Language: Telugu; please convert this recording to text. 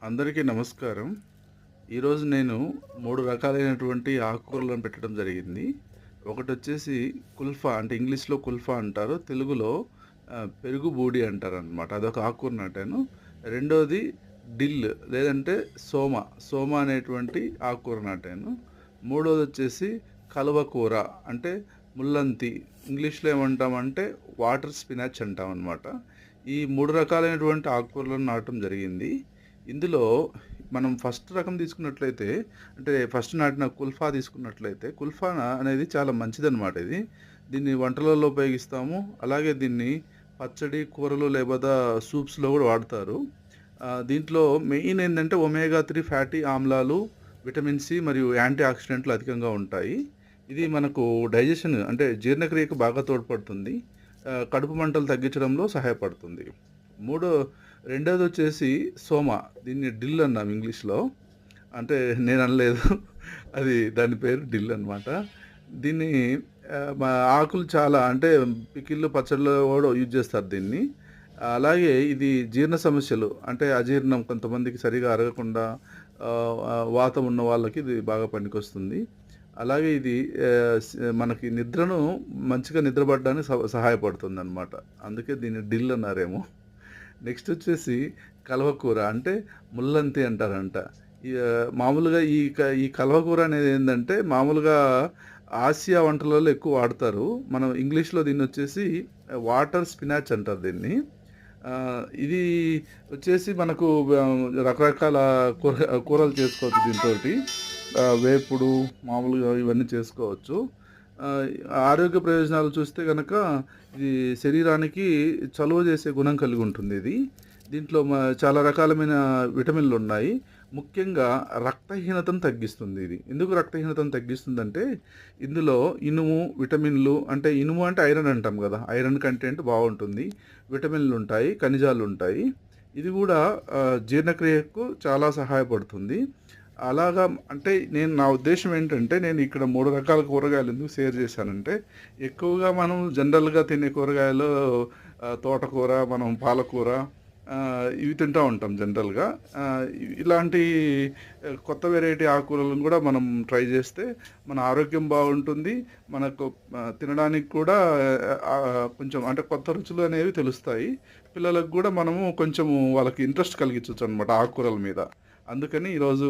అందరికీ నమస్కారం. ఈరోజు నేను 3 రకాలైనటువంటి ఆకుకూరలను పెట్టడం జరిగింది. ఒకటొచ్చేసి కుల్ఫా అంటే ఇంగ్లీష్‌లో కుల్ఫా అంటారు. తెలుగులో పెరుగు బూడి అంటారనమాట. అదొక ఆకుకూర నాటాను. రెండోది డిల్ లేదంటే సోమ అనేటువంటి ఆకుకూర నాటాను. మూడోదొచ్చేసి కలువ కూర అంటే ముల్లంతి. ఇంగ్లీష్‌లో ఏమంటామంటే వాటర్ స్పినాచ్ అంటామనమాట. ఈ 3 రకాలైనటువంటి ఆకుకూరలను నాటడం జరిగింది. ఇందులో మనం ఫస్ట్ రకం తీసుకున్నట్లయితే అంటే ఫస్ట్ నాటిన కుల్ఫా తీసుకున్నట్లయితే అనేది చాలా మంచిదనమాట ఇది. దీన్ని వంటలలో ఉపయోగిస్తాము. అలాగే దీన్ని పచ్చడి, కూరలు లేకపోతే సూప్స్‌లో కూడా వాడతారు. దీంట్లో మెయిన్ ఏందంటే ఒమేగా 3 ఫ్యాటీ ఆమ్లాలు, విటమిన్ సి మరియు యాంటీ ఆక్సిడెంట్లు అధికంగా ఉంటాయి. ఇది మనకు డైజెషన్ అంటే జీర్ణక్రియకు బాగా తోడ్పడుతుంది. కడుపు మంటలు తగ్గించడంలో సహాయపడుతుంది. మూడో రెండోదొచ్చేసి సోమ. దీన్ని డిల్ అన్నాం ఇంగ్లీష్‌లో. అంటే నేను అనలేదు. అది దాని పేరు డిల్ అనమాట. దీన్ని మా ఆకులు చాలా అంటే పికిల్లు, పచ్చడిలో కూడా యూజ్ చేస్తారు దీన్ని. అలాగే ఇది జీర్ణ సమస్యలు అంటే అజీర్ణం కొంతమందికి సరిగా అరగకుండా వాతం ఉన్న వాళ్ళకి ఇది బాగా పనికొస్తుంది. అలాగే ఇది మనకి నిద్రను మంచిగా నిద్రపట్టడానికి సహాయపడుతుందనమాట. అందుకే దీన్ని డిల్ అన్నారేమో. నెక్స్ట్ వచ్చేసి కలవకూర అంటే ముల్లంతి అంటారంట. మామూలుగా ఈ కలవకూర అనేది ఏందంటే మామూలుగా ఆసియా వంటలలో ఎక్కువ వాడతారు. మనం ఇంగ్లీష్‌లో దీన్నొచ్చేసి వాటర్ స్పినాచ్ అంటారు దీన్ని. ఇది వచ్చేసి మనకు రకరకాల కూరలు చేసుకోవచ్చు దీనితోటి. వేపుడు మామూలుగా ఇవన్నీ చేసుకోవచ్చు. ఆహ్, ఆరోగ్య ప్రయోజనాలు చూస్తే గనక ఇది శరీరానికి చలువ చేసే గుణం కలిగి ఉంటుంది ఇది. దీంట్లో చాలా రకాలమైన విటమిన్‌లున్నాయి. ముఖ్యంగా రక్తహీనతను తగ్గిస్తుంది ఇది. ఎందుకు రక్తహీనతను తగ్గిస్తుందంటే ఇందులో ఇనుము, విటమిన్‌లు అంటే ఇనుము అంటే ఐరన్ అంటాం గదా! ఐరన్ కంటెంట్ బావుంటుంది. విటమిన్‌లుంటాయి, ఖనిజాలుంటాయి. ఇది గూడా జీర్ణక్రియకు చాలా సహాయపడుతుంది. అలాగా అంటే నా ఉద్దేశ్యం ఏంటంటే నేను ఇక్కడ 3 రకాల కూరగాయలు ఎందుకు షేర్ చేశానంటే ఎక్కువగా మనం జనరల్‌గా తినే కూరగాయలు తోటకూర, మనం పాలకూర ఇవి తింటా ఉంటాం జనరల్‌గా. ఇలాంటి కొత్త వెరైటీ ఆకుకూరలను కూడా మనం ట్రై చేస్తే మన ఆరోగ్యం బాగుంటుంది. మనకు తినడానికి కూడా కొంచెం అంటే కొత్త రుచులు అనేవి తెలుస్తాయి. పిల్లలకు కూడా మనము కొంచెము వాళ్ళకి ఇంట్రెస్ట్ కలిగించొచ్చనమాట ఆకుకూరల మీద. అందుకని ఈరోజు